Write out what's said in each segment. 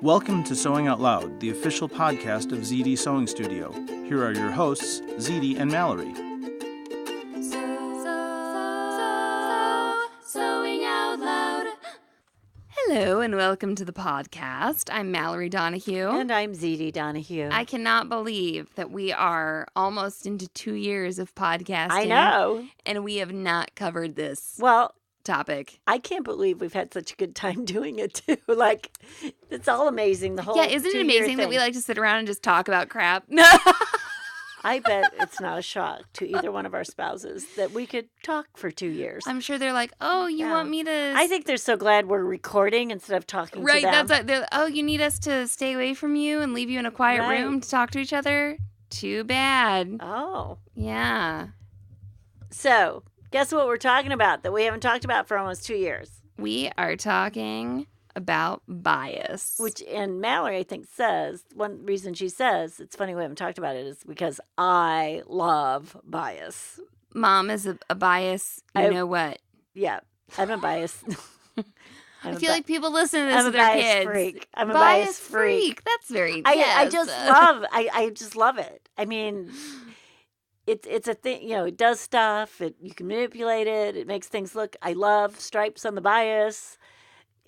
Welcome to Sewing Out Loud, the official podcast of Zede Sewing Studio. Here are your hosts, Zede and Mallory. Sewing Out Loud. Hello and welcome to the podcast. I'm Mallory Donahue. And I'm Zede Donahue. I cannot believe that we are almost into 2 years of podcasting. I know. And we have not covered this topic. I can't believe we've had such a good time doing it, too. Like, it's all amazing, the whole Yeah, isn't it amazing that we like to sit around and just talk about crap? I bet it's not a shock to either one of our spouses that we could talk for 2 years. I'm sure they're like, oh, you want me to... I think they're so glad we're recording instead of talking to them. Right, that's like, oh, you need us to stay away from you and leave you in a quiet room to talk to each other? Too bad. Oh. Yeah. So, guess what we're talking about that we haven't talked about for almost 2 years? We are talking about bias. Which, and Mallory, I think, says, one reason she says, it's funny we haven't talked about it, is because I love bias. Mom is a bias, you know what? Yeah, I'm a bias. I feel like people listen to this with their kids. Freak. I'm a bias freak. That's very, I just love it. I mean, it's a thing, you know, it does stuff. You can manipulate it. It makes things look, I love stripes on the bias.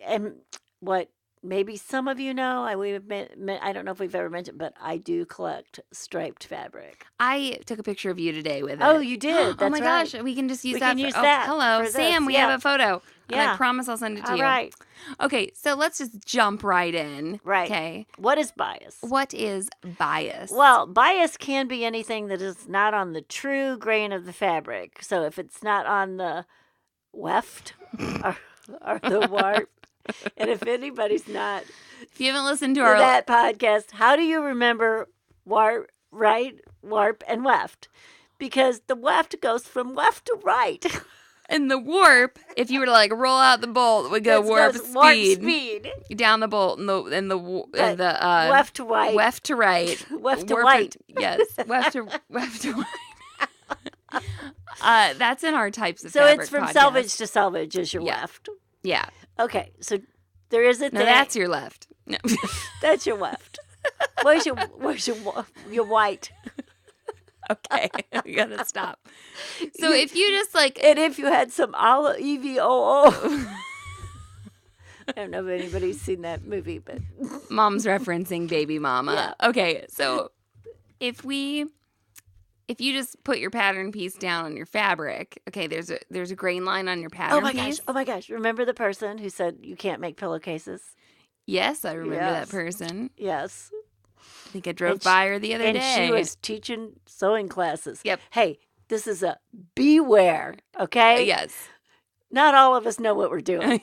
And what maybe some of you know, I don't know if we've ever mentioned, but I do collect striped fabric. I took a picture of you today with it. Oh, you did? That's oh my right. gosh, we can just use we that. Can use that hello, Sam. We have a photo. Yeah. And I promise I'll send it to you. All right. Okay, so let's just jump right in. Right. Okay. What is bias? What is bias? Well, bias can be anything that is not on the true grain of the fabric. So if it's not on the weft or the warp, and if anybody's not, if you haven't listened to that podcast, how do you remember warp and weft? Because the weft goes from left to right. And the warp, if you were to like roll out the bolt, would go warp speed. Down the bolt and the left to right. Left to right. Left to right. Yes. Left to right. That's in our types of fabric. So it's from podcast. selvage to selvage is your left. Yeah. Okay. So there is a thing. No, that's your left. No. That's your left. Where's your white? Okay, we gotta stop. So if you just like, and if you had some EVOO, I don't know if anybody's seen that movie, but Mom's referencing Baby Mama. Yeah. Okay, so if you just put your pattern piece down on your fabric, okay, there's a grain line on your pattern piece. Oh my gosh! Remember the person who said you can't make pillowcases? Yes, I remember that person. Yes. I think I drove by her the other day. And she was teaching sewing classes. Yep. Hey, this is a beware, okay? Yes. Not all of us know what we're doing.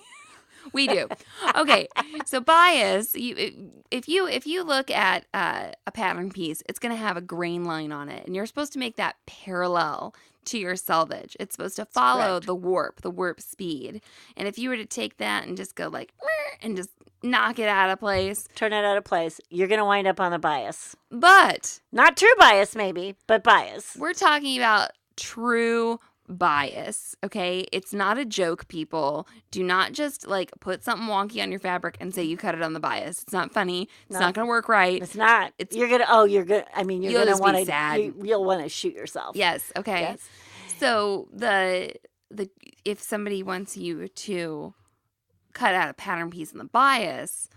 We do. Okay, so bias, if you look at a pattern piece, it's going to have a grain line on it, and you're supposed to make that parallel to your selvage. It's supposed to follow the warp speed. And if you were to take that and just go like, and just knock it out of place. Turn it out of place. You're going to wind up on a bias. But. Not true bias, maybe, but bias. We're talking about true bias, okay? It's not a joke, people. Do not just like put something wonky on your fabric and say you cut it on the bias. It's not funny. It's not going to work right. It's not. You're going to, I mean, you're going to want to, sad. You'll want to shoot yourself. Yes, okay. Yes. So if somebody wants you to cut out a pattern piece in the bias,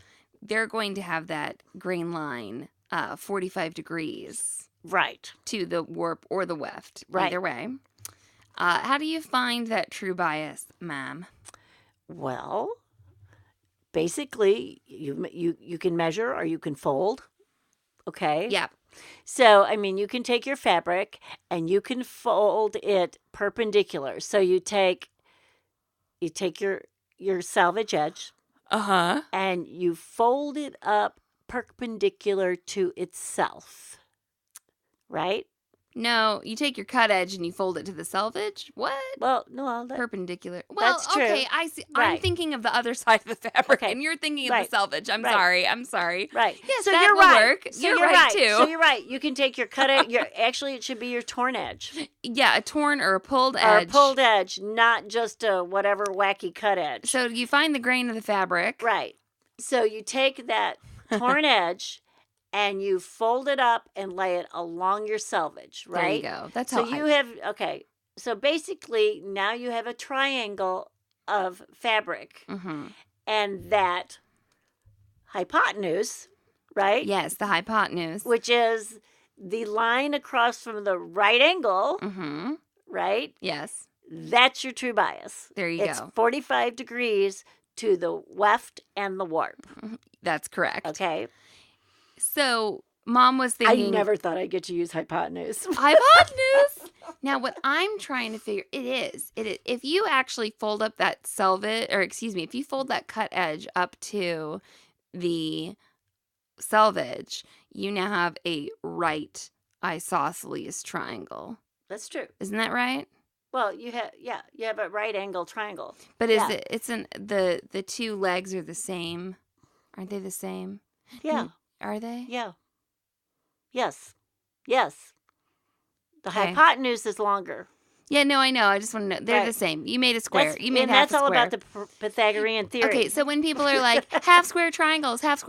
they're going to have that grain line 45 degrees. Right. To the warp or the weft. Right. Either way. How do you find that true bias, ma'am? Well, basically, you can measure or you can fold. Okay? Yeah. So, I mean, you can take your fabric and you can fold it perpendicular. So you take your selvage edge. Uh-huh. And you fold it up perpendicular to itself. Right? No, you take your cut edge and you fold it to the selvage? What? Well, no. Perpendicular. Well, that's true. Okay, I see. Right. I'm thinking of the other side of the fabric, okay. And you're thinking of right. the selvage. I'm right. sorry. Right. Yes, so that you're will right. work. So you're right, too. So you're right. You can take your cut edge. Actually, it should be your torn edge. Yeah, a torn or a pulled edge. Or a pulled edge, not just a whatever wacky cut edge. So you find the grain of the fabric. Right. So you take that torn edge, and you fold it up and lay it along your selvage, right? There you go. That's So how you have, okay. So basically, now you have a triangle of fabric, and that hypotenuse, right? Yes, the hypotenuse. Which is the line across from the right angle, right? Yes. That's your true bias. There you It's go. 45 degrees to the weft and the warp. That's correct. Okay. So Mom was I thinking. never thought I'd get to use hypotenuse. Hypotenuse. Now, what I'm trying to figure, it is. If you actually fold up that if you fold that cut edge up to the selvage, you now have a right isosceles triangle. That's true. Isn't that right? Well, you have a right angle triangle. But the two legs are the same? Aren't they the same? Yeah. Are they? Yeah. Yes. Yes. The Okay. hypotenuse is longer. Yeah, no, I know. I just want to know. They're Right. the same. You made a square. You made and half that's a all square. about the Pythagorean theory. Okay, so when people are like half square triangles, I'm always half like,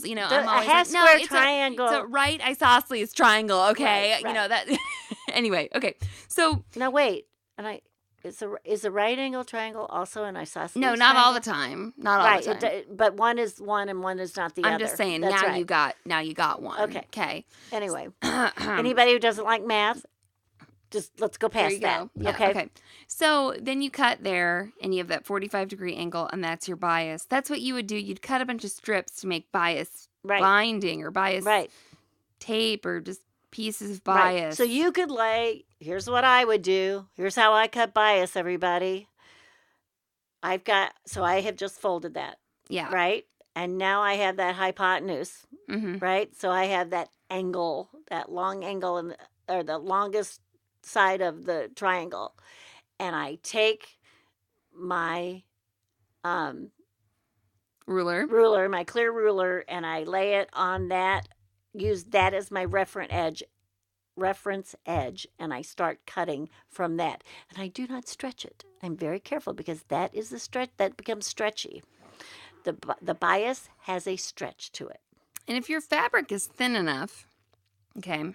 no, square it's triangle. it's a right isosceles triangle. Okay, Right. you know that. Anyway, okay, so Now wait, is a right angle triangle also an isosceles? no, not triangle? all the time. Not all the time. But one is one and one is not the other. I'm just saying. That's Now right. you got one. Okay. Okay. Anyway, anybody who doesn't like math, just let's go There past you that. go. Yeah, okay. So then you cut there, and you have that 45-degree angle, and that's your bias. That's what you would do. You'd cut a bunch of strips to make bias binding or bias tape or just pieces of bias. Right. So you could here's what I would do. Here's how I cut bias, everybody. I have just folded that. Yeah. Right? And now I have that hypotenuse. Mm-hmm. Right? So I have that angle, that long angle, or the longest side of the triangle. And I take my ruler, my clear ruler, and I lay it on that, use that as my reference edge, and I start cutting from that. And I do not stretch it. I'm very careful because that is the stretch that becomes stretchy. The bias has a stretch to it. And if your fabric is thin enough, okay,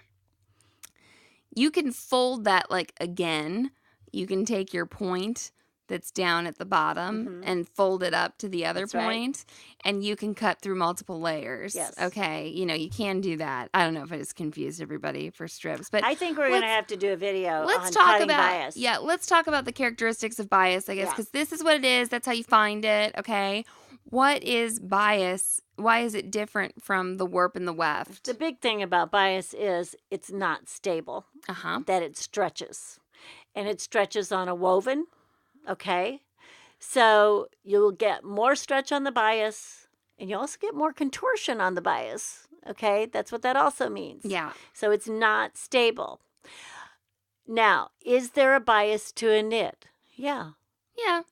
you can fold that again. You can take your point that's down at the bottom and fold it up to the other point, and you can cut through multiple layers. Yes. Okay. You can do that. I don't know if I just confused everybody for strips, but I think we're going to have to do a video let's on talk cutting about bias. Yeah, let's talk about the characteristics of bias, I guess, because this is what it is. That's how you find it. Okay. What is bias? Why is it different from the warp and the weft? The big thing about bias is it's not stable. That it stretches. And it stretches on a woven. Okay. So you'll get more stretch on the bias, and you also get more contortion on the bias. Okay. That's what that also means. Yeah. So it's not stable. Now, is there a bias to a knit? Yeah.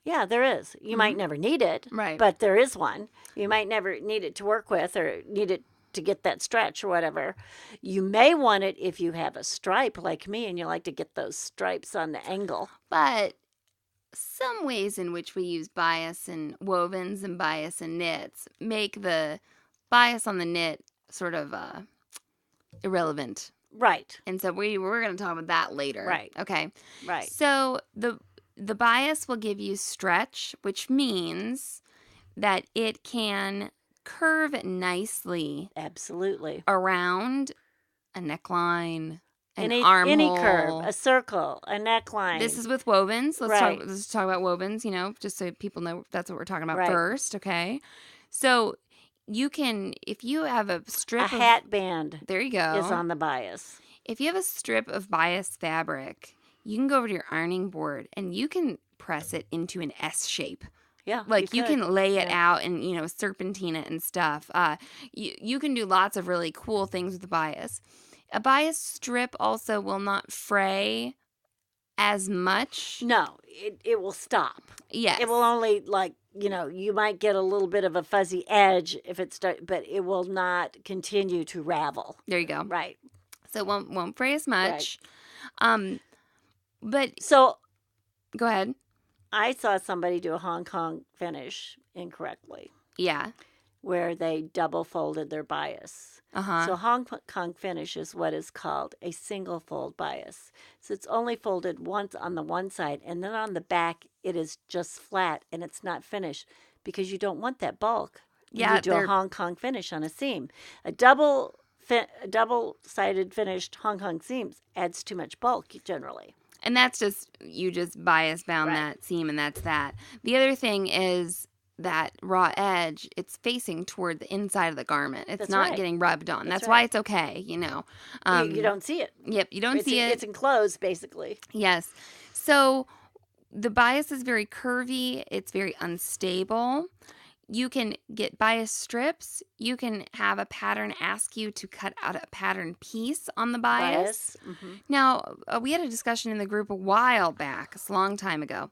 Yeah, there is. You might never need it, right? But there is one. You might never need it to work with or need it to get that stretch or whatever. You may want it if you have a stripe like me and you like to get those stripes on the angle. But some ways in which we use bias in wovens and bias in knits make the bias on the knit sort of irrelevant. Right. And so we're going to talk about that later. Right. Okay. Right. So the bias will give you stretch, which means that it can curve nicely. Absolutely. Around a neckline, an any armhole. Curve, a circle, a neckline. This is with wovens. Let's talk about wovens, just so people know that's what we're talking about first, okay? So you can, if you have a strip a hat band. There you go. Is on the bias. If you have a strip of bias fabric, you can go over to your ironing board and you can press it into an S shape. Yeah. You can lay it out and, serpentine it and stuff. You can do lots of really cool things with the bias. A bias strip also will not fray as much. No, it will stop. Yes. It will only you might get a little bit of a fuzzy edge if but it will not continue to ravel. There you go. Right. So it won't fray as much. Right. But so go ahead. I saw somebody do a Hong Kong finish incorrectly. Yeah. where they double folded their bias. Uh-huh. So Hong Kong finish is what is called a single fold bias. So it's only folded once on the one side, and then on the back it is just flat and it's not finished because you don't want that bulk when Yeah, you do a Hong Kong finish on a seam. A double-sided finished Hong Kong seams adds too much bulk generally. and that's just, you just bias bound Right. that seam, and that's that. The other thing is that raw edge, it's facing toward the inside of the garment. It's That's not right. getting rubbed on. That's That's why right. it's okay, you know. You don't see it. Yep, you don't see it. It's enclosed, basically. Yes. So the bias is very curvy. It's very unstable. You can get bias strips. You can have a pattern ask you to cut out a pattern piece on the bias. Mm-hmm. Now, we had a discussion in the group a while back, a long time ago,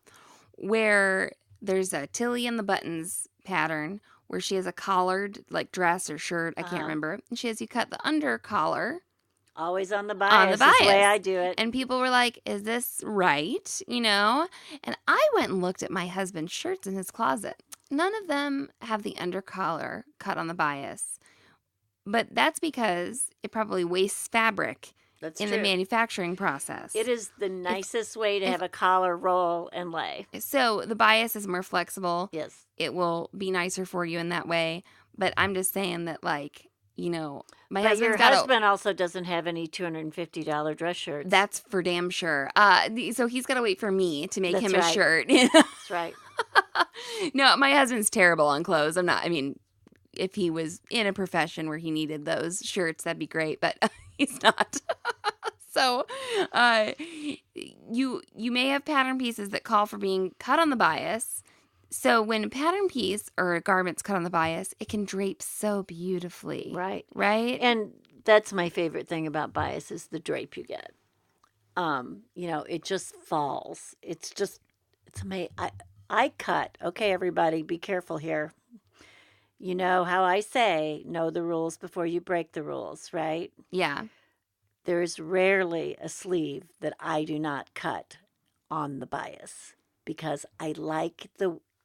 where there's a Tilly and the Buttons pattern where she has a collared like dress or shirt. I can't remember. And she has you cut the under collar. Always on the bias. On the Is the way bias. I do it. And people were like, is this right? You know? And I went and looked at my husband's shirts in his closet. None of them have the under collar cut on the bias. But that's because it probably wastes fabric That's in true. the manufacturing process. It is the nicest way to have a collar roll and lay. So the bias is more flexible. Yes. It will be nicer for you in that way. But I'm just saying that, like, you know, my But your husband's got husband also doesn't have any $250 dress shirts. That's for damn sure. So he's got to wait for me to make That's him a right. shirt. That's right. No, my husband's terrible on clothes. If he was in a profession where he needed those shirts, that'd be great, but he's not. So, you may have pattern pieces that call for being cut on the bias. So when a pattern piece or a garment's cut on the bias, it can drape so beautifully. Right. Right? And that's my favorite thing about bias is the drape you get. It just falls. It's amazing. I cut. Okay, everybody, be careful here. You know how I say, know the rules before you break the rules, right? Yeah. There is rarely a sleeve that I do not cut on the bias because I like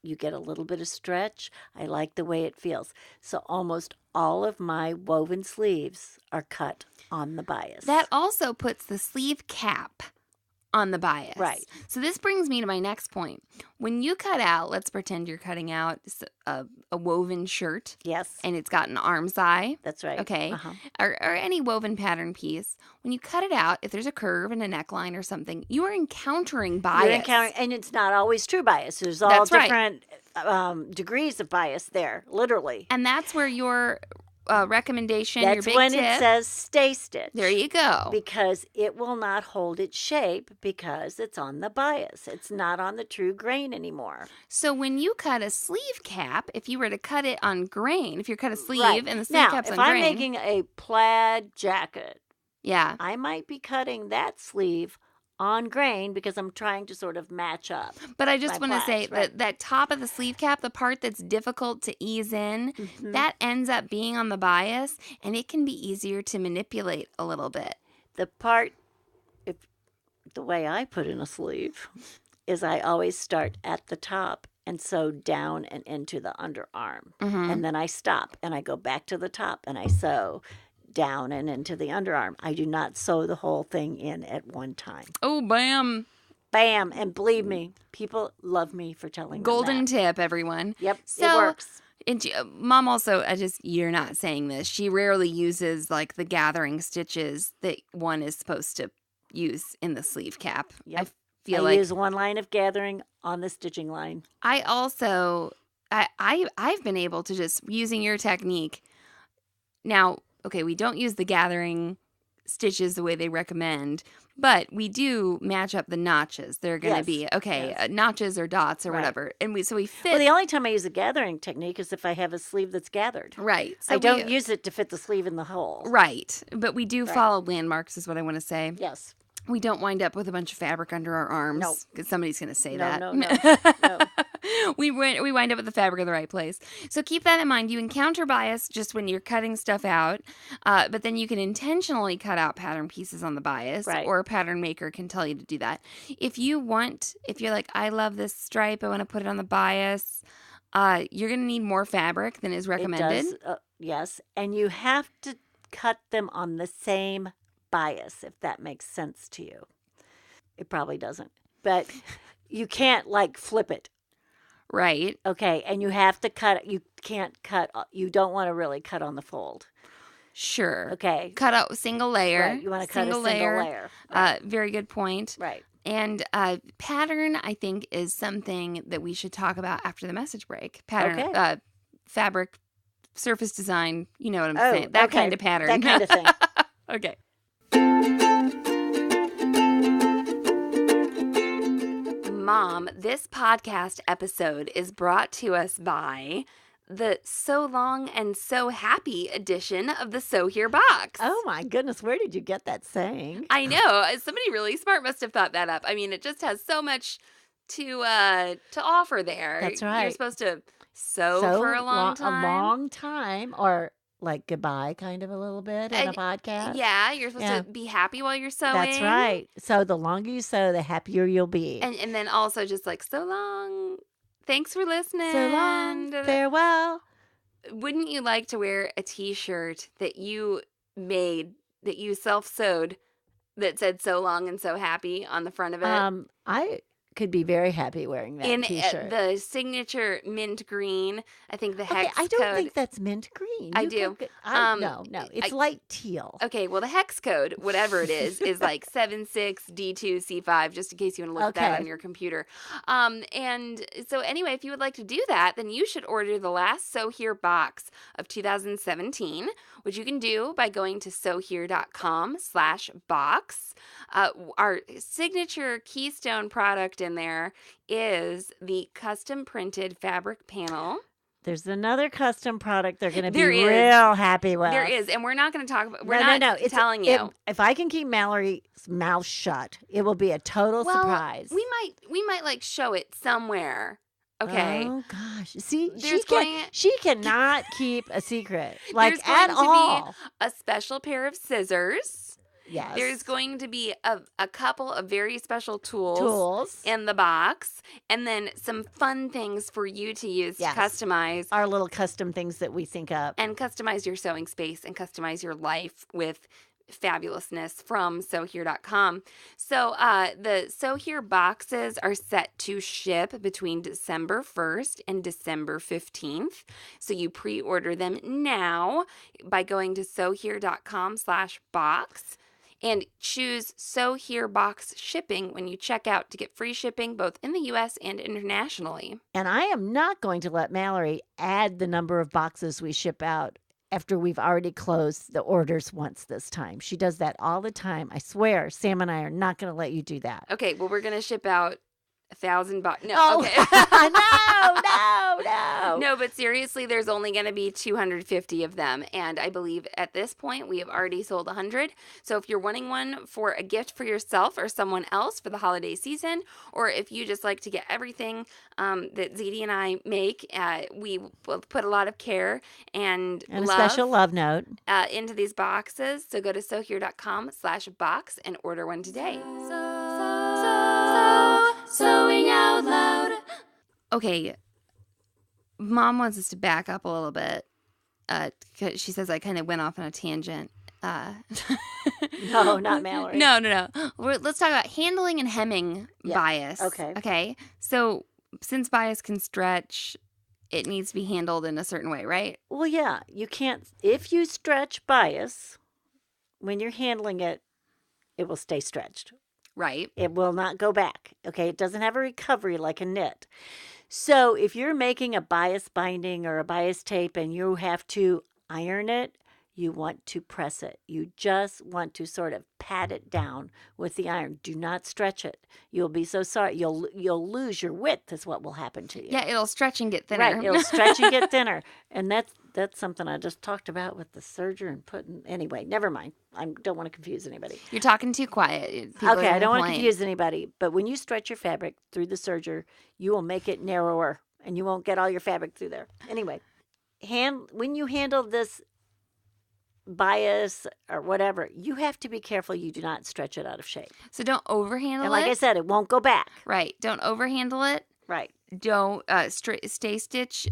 you get a little bit of stretch. I like the way it feels. So almost all of my woven sleeves are cut on the bias. That also puts the sleeve cap on the bias. Right. So this brings me to my next point. When you cut out, let's pretend you're cutting out a woven shirt. Yes. And it's got an arm's eye. That's right. Okay. Uh-huh. Or any woven pattern piece. When you cut it out, if there's a curve in a neckline or something, you are encountering bias. And it's not always true bias. There's all That's right. different degrees of bias there, literally. And that's where your recommendation, That's your big when tip. it says stay stitch. There you go. Because it will not hold its shape because it's on the bias. It's not on the true grain anymore. So when you cut a sleeve cap, if you were to cut it on grain, if you cut a sleeve Right. and the sleeve cap's on Now, if grain. I'm making a plaid jacket, yeah. I might be cutting that sleeve on grain because I'm trying to sort of match up. But I just my want to say plaids, right. that top of the sleeve cap, the part that's difficult to ease in, that ends up being on the bias, and it can be easier to manipulate a little bit. The part, the way I put in a sleeve is I always start at the top and sew down and into the underarm. And then I stop and I go back to the top and I sew down and into the underarm. I do not sew the whole thing in at one time. Oh, bam. Bam. And believe me, people love me for telling them Golden that. tip, everyone. Yep, So, it works. And Mom also, you're not saying this. She rarely uses like the gathering stitches that one is supposed to use in the sleeve cap. Yep. I feel I like use one line of gathering on the stitching line. I also, I've been able to just using your technique. Now, okay, we don't use the gathering stitches the way they recommend, but we do match up the notches. They're going to Yes, be, notches or dots or Right. whatever. And we fit. Well, the only time I use a gathering technique is if I have a sleeve that's gathered. Right. So I don't use it to fit the sleeve in the hole. Right. But we do Right. follow landmarks is what I want to say. Yes. We don't wind up with a bunch of fabric under our arms. No. Because somebody's going to say No, that. no. We wind up with the fabric in the right place. So keep that in mind. You encounter bias just when you're cutting stuff out, but then you can intentionally cut out pattern pieces on the bias, Right. or a pattern maker can tell you to do that. If you're like, I love this stripe, I want to put it on the bias, You're going to need more fabric than is recommended. It does, yes. And you have to cut them on the same bias, if that makes sense to you. It probably doesn't. But you can't like flip it. Right. Okay. And you have to cut. You can't cut. You don't want to really cut on the fold. Sure. Okay. Cut out single layer. Right. You want to cut a single layer. Right. Very good point. Right. And pattern, I think, is something that we should talk about after the message break. Pattern, Okay. Fabric, surface design, you know what I'm saying. That okay. kind of pattern. That kind of thing. Okay. Mom, this podcast episode is brought to us by the So Long and So Happy edition of the So Here box. Oh my goodness, where did you get that saying? I know. Somebody really smart must have thought that up. I mean, it just has so much to offer there. That's right. You're supposed to sew for a long time. A long time, or like goodbye kind of a little bit in a podcast. Yeah, you're supposed to be happy while you're sewing. That's right. So the longer you sew, the happier you'll be. And then also just like, so long. Thanks for listening. So long. Farewell. Wouldn't you like to wear a t-shirt that you made, that you self-sewed, that said so long and so happy on the front of it? I could be very happy wearing that t-shirt. The signature mint green. I think the hex I don't code. think that's mint green. I do. No. It's light teal. Okay, well, the hex code, whatever it is like 76D2C5, just in case you want to look at that on your computer. And so anyway, if you would like to do that, then you should order the last So Here box of 2017, which you can do by going to sohere.com/box. Our signature keystone product in there is the custom printed fabric panel. There's another custom product they're going to be real happy with. There is, and we're not going to talk about. We're not not telling you. If I can keep Mallory's mouth shut, it will be a total surprise. We might like show it somewhere. Okay. Oh gosh. See, There's she cannot keep a secret like there's going at to all. Be a special pair of scissors. Yes. There's going to be a couple of very special tools in the box, and then some fun things for you to use to customize. Our little custom things that we think up. And customize your sewing space and customize your life with fabulousness from sohere.com. So the So Here boxes are set to ship between December 1st and December 15th. So you pre-order them now by going to sohere.com/box. And choose So Here box shipping when you check out to get free shipping both in the U.S. and internationally. And I am not going to let Mallory add the number of boxes we ship out after we've already closed the orders once this time. She does that all the time. I swear, Sam and I are not going to let you do that. Okay, well, we're going to ship out 1,000 boxes. No, okay. No. No, but seriously, there's only going to be 250 of them. And I believe at this point, we have already sold 100. So if you're wanting one for a gift for yourself or someone else for the holiday season, or if you just like to get everything that Zede and I make, we will put a lot of care and a special love note into these boxes. So go to sohere.com/box and order one today. Sewing out loud. Okay, Mom wants us to back up a little bit. She says I kind of went off on a tangent. No, not Mallory. No. Let's talk about handling and hemming bias. Okay. So since bias can stretch, it needs to be handled in a certain way, right? Well, yeah. You can't. If you stretch bias, when you're handling it, it will stay stretched. Right. It will not go back. Okay. It doesn't have a recovery like a knit. So if you're making a bias binding or a bias tape and you have to iron it, you want to press it. You just want to sort of pat it down with the iron. Do not stretch it. You'll be so sorry. You'll lose your width is what will happen to you. Yeah, it'll stretch and get thinner. Right. It'll stretch and get thinner. And that's something I just talked about with the serger and putting. Anyway, never mind. I don't want to confuse anybody. You're talking too quiet. Okay, I don't want to confuse anybody. But when you stretch your fabric through the serger, you will make it narrower, and you won't get all your fabric through there. Anyway, when you handle this bias or whatever, you have to be careful you do not stretch it out of shape. So don't overhandle it. And like I said, it won't go back. Right. Don't overhandle it. Right. don't stay stitch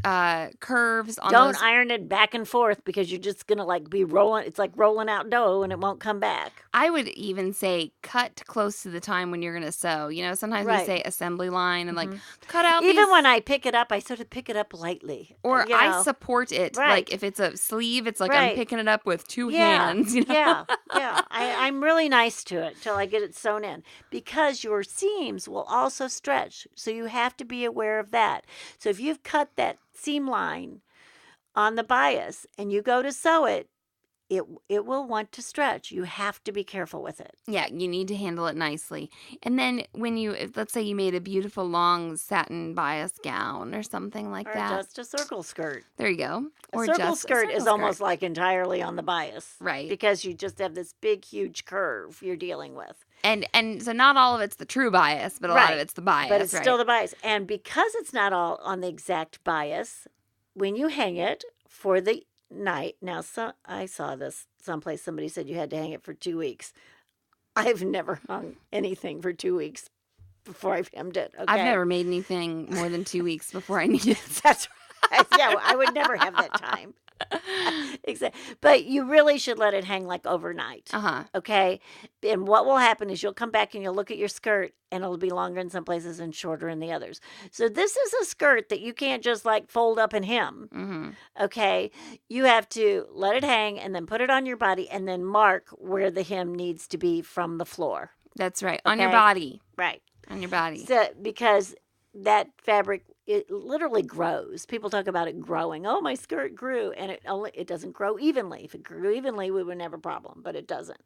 curves on Don't those. iron it back and forth because you're just going to like be rolling. It's like rolling out dough and it won't come back. I would even say cut close to the time when you're going to sew. You know, sometimes we Right. say assembly line and like cut out Even these, when I pick it up, I sort of pick it up lightly. or you I know. support it. Right. Like if it's a sleeve, it's like I'm Right. picking it up with two Yeah, hands. You know? yeah. I'm really nice to it till I get it sewn in because your seams will also stretch. So you have to be aware of that. So if you've cut that seam line on the bias and you go to sew it, it will want to stretch. You have to be careful with it. Yeah, you need to handle it nicely. And then when let's say you made a beautiful long satin bias gown or something like Or that. just a circle skirt. There you go. Or A circle just skirt a is circle almost skirt. like entirely on the bias. Right. Because you just have this big, huge curve you're dealing with. And so not all of it's the true bias, but a lot of it's the bias. But it's right? still the bias. And because it's not all on the exact bias, when you hang it for the night, now I saw this someplace, somebody said you had to hang it for 2 weeks. I've never hung anything for 2 weeks before I've hemmed it. Okay? I've never made anything more than 2 weeks before I needed it. That's right. Yeah, I would never have that time. Exactly. But you really should let it hang like overnight. Uh-huh. Okay? And what will happen is you'll come back and you'll look at your skirt and it'll be longer in some places and shorter in the others. So this is a skirt that you can't just like fold up and hem. Mm-hmm. Okay? You have to let it hang and then put it on your body and then mark where the hem needs to be from the floor. That's right. On your Okay. body. Right. On your body. So, because that fabric, it literally grows. People talk about it growing. Oh, my skirt grew, and it doesn't grow evenly. If it grew evenly, we wouldn't have a problem, but it doesn't.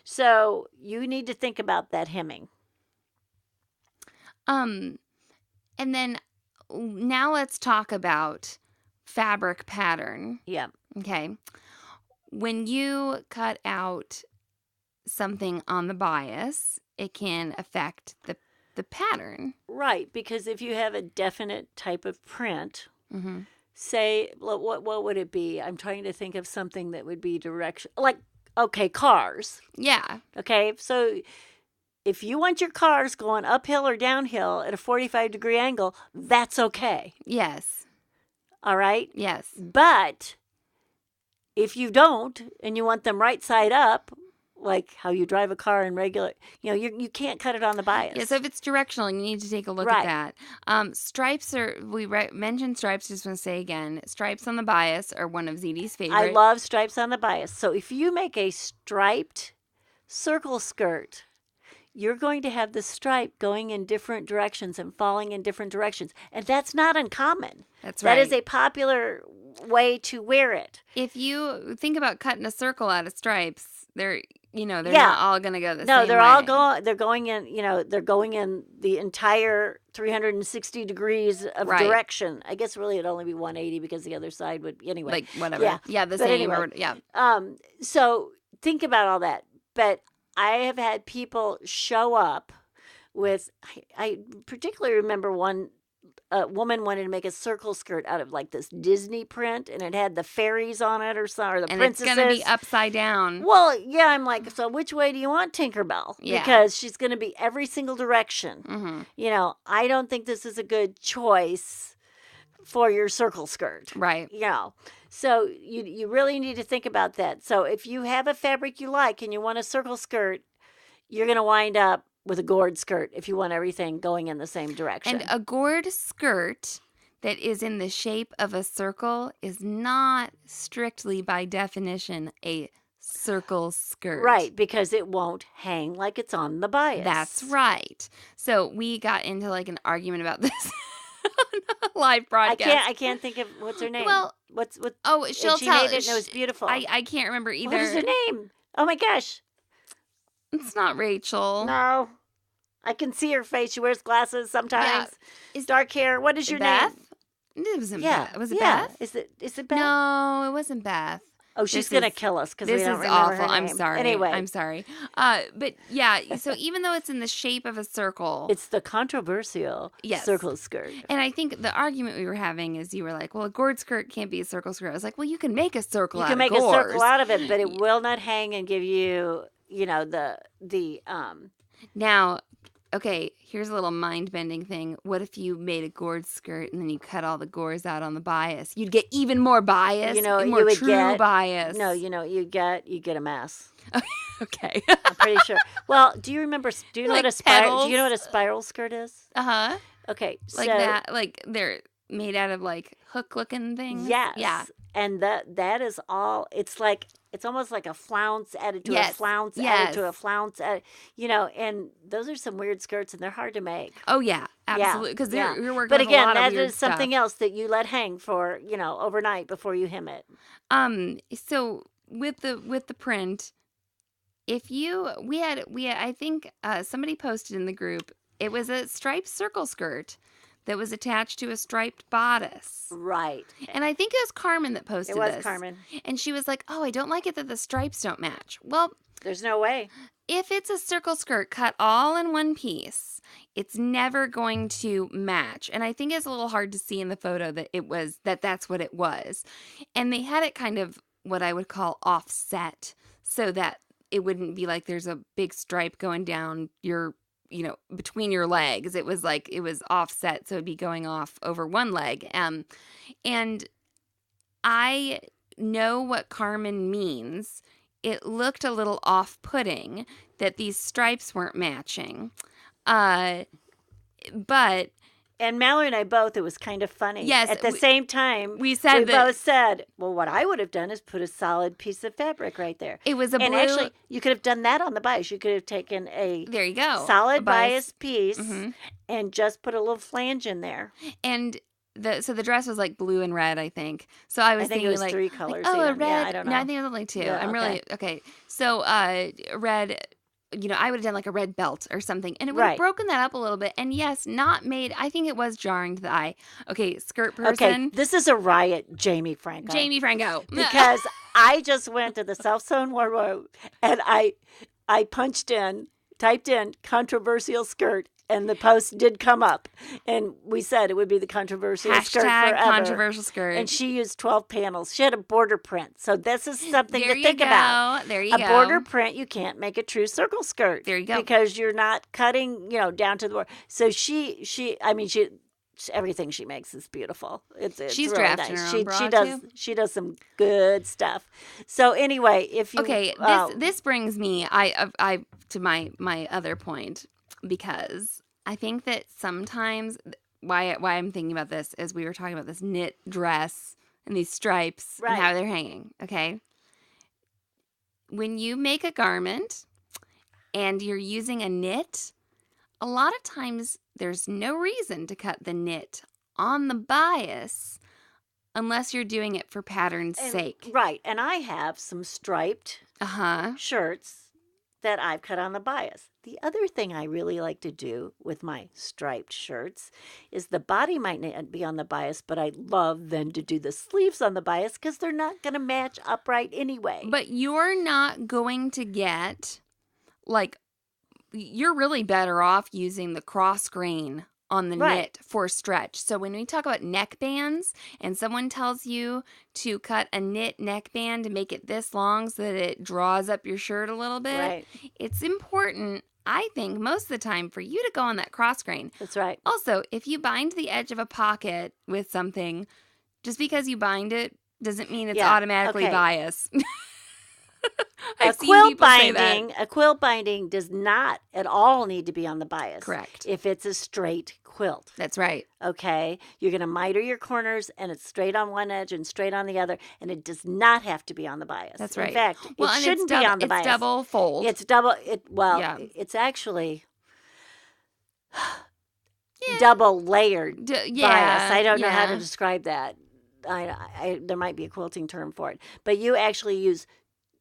So you need to think about that hemming. And then now let's talk about fabric pattern. Yeah. Okay. When you cut out something on the bias, it can affect the pattern. Right, because if you have a definite type of print, Mm-hmm. say, what would it be? I'm trying to think of something that would be direction, like, okay, cars. Yeah. Okay, so if you want your cars going uphill or downhill at a 45-degree angle, that's okay. Yes. All right? Yes. But if you don't and you want them right side up, like how you drive a car in regular, you can't cut it on the bias. Yeah, so if it's directional, you need to take a look Right. at that. Stripes mentioned stripes, just want to say again, stripes on the bias are one of Zede's favorite. I love stripes on the bias. So if you make a striped circle skirt, you're going to have the stripe going in different directions and falling in different directions. And that's not uncommon. That's right. That is a popular way to wear it. If you think about cutting a circle out of stripes, they're Yeah. not all going to go the same No, they're way. all going in, they're going in the entire 360 degrees of Right. direction. I guess really it'd only be 180 because the other side would, anyway. Like, whatever. Yeah, the But same. anyway. Yeah. So think about all that. But I have had people show up with, I particularly remember one woman wanted to make a circle skirt out of like this Disney print, and it had the fairies on it or the And princesses. it's going to be upside down. Well, yeah, I'm like, so which way do you want Tinkerbell? Yeah. Because she's going to be every single direction. Mm-hmm. I don't think this is a good choice for your circle skirt. Right. So you really need to think about that. So if you have a fabric you like and you want a circle skirt, you're going to wind up with a gored skirt if you want everything going in the same direction. And a gored skirt that is in the shape of a circle is not strictly by definition a circle skirt. Right, because it won't hang like it's on the bias. That's right. So we got into like an argument about this on a live broadcast. I can't think of what's her name. Well, what? Oh, and she'll she tell. made it and it was beautiful. I can't remember either. What is her name? Oh my gosh. It's not Rachel. No. I can see her face. She wears glasses sometimes. Is dark hair. What is your Beth? name? It wasn't Yeah. Beth. Was it yeah. Beth? Is it Beth? No, it wasn't Beth. Oh, she's This going to is- kill us because we This don't is remember awful. her I'm name. sorry. Anyway, I'm sorry. But yeah, so even though it's in the shape of a circle, it's the controversial Yes. circle skirt. and I think the argument we were having is you were like, well, a gored skirt can't be a circle skirt. I was like, well, you can make a circle You out can of make gores. a circle out of it, but it will not hang and give you, the Now, okay, here's a little mind-bending thing. What if you made a gored skirt and then you cut all the gores out on the bias? You'd get even more bias, You know, more you would true get bias. No, you know, you get a mess. Okay. I'm pretty sure. Well, do you remember? Do you know Like what a spiral? petals? Do you know what a spiral skirt is? Uh-huh. Okay, Like so that, like they're made out of like hook-looking things. yes, Yeah. and that is all. It's almost like a flounce added to a Yes, flounce added to a yes. flounce. You know, and those are some weird skirts, and they're hard to make. Oh yeah, Yeah, absolutely. Because yeah. you're working But with again, a lot of that weird is something stuff. else that you let hang for overnight before you hem it. So with the print, if you we had I think somebody posted in the group, it was a striped circle skirt that was attached to a striped bodice. Right. And I think it was Carmen that posted It was this. Carmen. And she was like, "Oh, I don't like it that the stripes don't match." Well, There's no way. if it's a circle skirt cut all in one piece, it's never going to match. And I think it's a little hard to see in the photo that that's what it was. And they had it kind of what I would call offset so that it wouldn't be like there's a big stripe going down your, between your legs. It was offset, so it'd be going off over one leg. And I know what Carmen means. It looked a little off-putting that these stripes weren't matching. But And Mallory and I both, it was kind of funny. Yes, At the same time, we said that both said, well, what I would have done is put a solid piece of fabric right there. it was a blue. And actually, you could have done that on the bias. You could have taken a There you go. solid A bias. bias piece Mhm. and just put a little flange in there. And the dress was like blue and red, I think. So I was I think thinking it was like, 3 colors. oh, a even. red. Yeah, I don't know. No, I think it was only 2. Yeah, I'm really okay. So red. I would have done like a red belt or something, and it would have Right. broken that up a little bit. And yes, not made. I think it was jarring to the eye. Okay, skirt person. Okay, this is a riot, Jamie Franco. Jamie Franco. Because I just went to the self-sewn wardrobe and I typed in controversial skirt, and the post did come up, and we said it would be the controversial skirt Hashtag forever. controversial skirt. And she used 12 panels. She had a border print. So this is something there to you think go. about. There you A go. border print, you can't make a true circle skirt. There you go. Because you're not cutting, down to the border. So she everything she makes is beautiful. It's She's really drafting nice. her own bra, She does some good stuff. So anyway, if you Okay, this brings me I to my other point, because I think that sometimes why I'm thinking about this is we were talking about this knit dress and these stripes Right. and how they're hanging, okay? When you make a garment and you're using a knit, a lot of times there's no reason to cut the knit on the bias unless you're doing it for pattern's sake. Right. And I have some striped Uh-huh. shirts that I've cut on the bias. The other thing I really like to do with my striped shirts is the body might not be on the bias, but I love then to do the sleeves on the bias because they're not going to match upright anyway. But you're not going to get, you're really better off using the cross grain on the Right. knit for stretch. So when we talk about neck bands and someone tells you to cut a knit neck band to make it this long so that it draws up your shirt a little bit, Right. it's important, I think, most of the time for you to go on that cross grain. That's right. Also, if you bind the edge of a pocket with something, just because you bind it doesn't mean it's Yeah, automatically okay. bias. A I've seen quilt people say that. binding does not at all need to be on the bias. Correct. If it's a straight quilt. That's right. Okay, you're going to miter your corners, and it's straight on one edge and straight on the other, and it does not have to be on the bias. That's right. In fact, Well, it and shouldn't be on the bias. It's double fold. It's double. Yeah. It's actually Yeah. double layered Yeah. bias. I don't know how to yeah. describe that. There might be a quilting term for it, but you actually use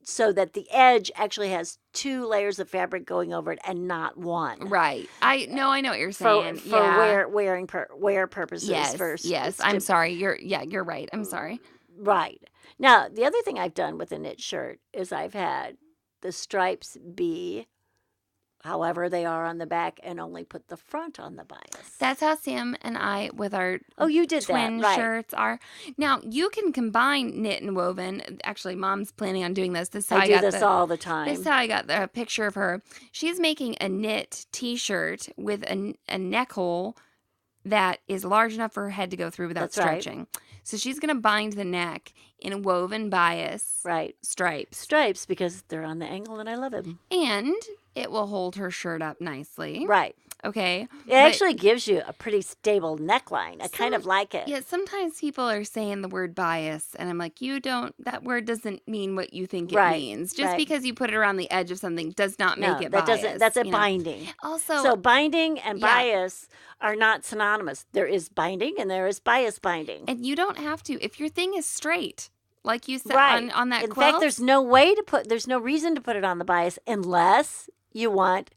so that the edge actually has 2 layers of fabric going over it and not one. Right. I know what you're For saying. Yeah. wear purposes. Yes. Yes. I'm sorry. You're right. I'm sorry. Right. Now, the other thing I've done with a knit shirt is I've had the stripes be however they are on the back and only put the front on the bias. That's how Sam and I, with our you did twin that, right. shirts, are. Now, you can combine knit and woven. Actually, Mom's planning on doing this. This is how I do got this all the time. This is how I got the picture of her. She's making a knit T-shirt with a neck hole that is large enough for her head to go through without That's right. stretching. So she's going to bind the neck in a woven bias Right. stripes. Stripes, because they're on the angle and I love it. And it will hold her shirt up nicely. Right. Okay. It actually gives you a pretty stable neckline. I kind of like it. Yeah, sometimes people are saying the word bias, and I'm like, that word doesn't mean what you think it Right, means. Just right. because you put it around the edge of something does not make it that bias. doesn't. That's a you know? binding. Also, So binding and Yeah. bias are not synonymous. There is binding and there is bias binding. and you don't have to, if your thing is straight, like you said Right. on that In quilt. fact, there's no reason to put it on the bias unless you want.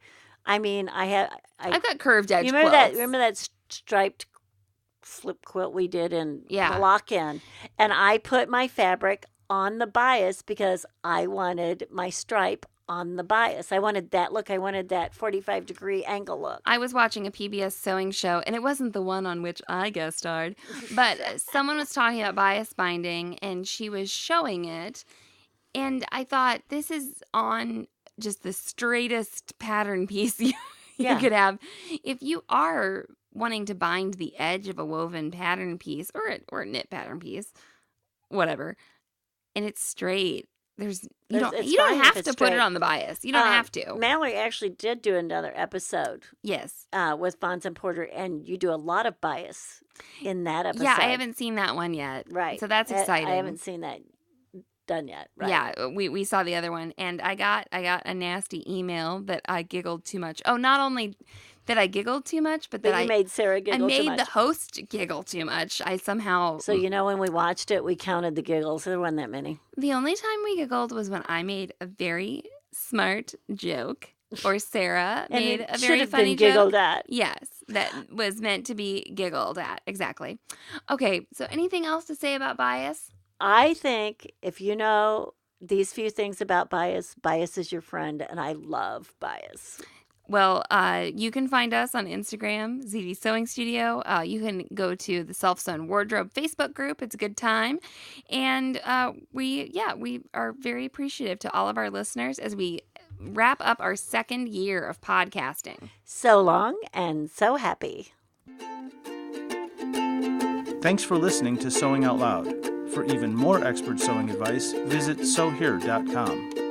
I mean, I've got curved edge You remember quilts. that striped slip quilt we did in Yeah. lock-in, and I put my fabric on the bias because I wanted my stripe on the bias. I wanted that look. I wanted that 45-degree angle look. I was watching a PBS sewing show, and it wasn't the one on which I guest starred, but someone was talking about bias binding, and she was showing it, and I thought, this is on just the straightest pattern piece you Yeah. could have. If you are wanting to bind the edge of a woven pattern piece or a knit pattern piece, whatever, and it's straight, you don't It's you don't fine if have it's to put it straight. on the bias. You don't have to. Mallory actually did do another episode Yes. with Bonds and Porter, and you do a lot of bias in that episode. Yeah, I haven't seen that one yet. Right. So that's exciting. I haven't seen that done yet. Right. Yeah, we saw the other one, and I got a nasty email that I giggled too much. Oh, not only that I giggled too much, but that you made Sarah I giggle too made much. the host giggle too much. I somehow. So, when we watched it, we counted the giggles. There weren't that many. The only time we giggled was when I made a very smart joke, or Sarah And made it a should very have funny been giggled joke. at. Yes, that was meant to be giggled at. Exactly. Okay, so anything else to say about bias? I think if you know these few things about bias, bias is your friend, and I love bias. Well, you can find us on Instagram, Zede Sewing Studio. You can go to the Self-Sewn Wardrobe Facebook group. It's a good time. And we are very appreciative to all of our listeners as we wrap up our second year of podcasting. So long and so happy. Thanks for listening to Sewing Out Loud. For even more expert sewing advice, visit sewhere.com.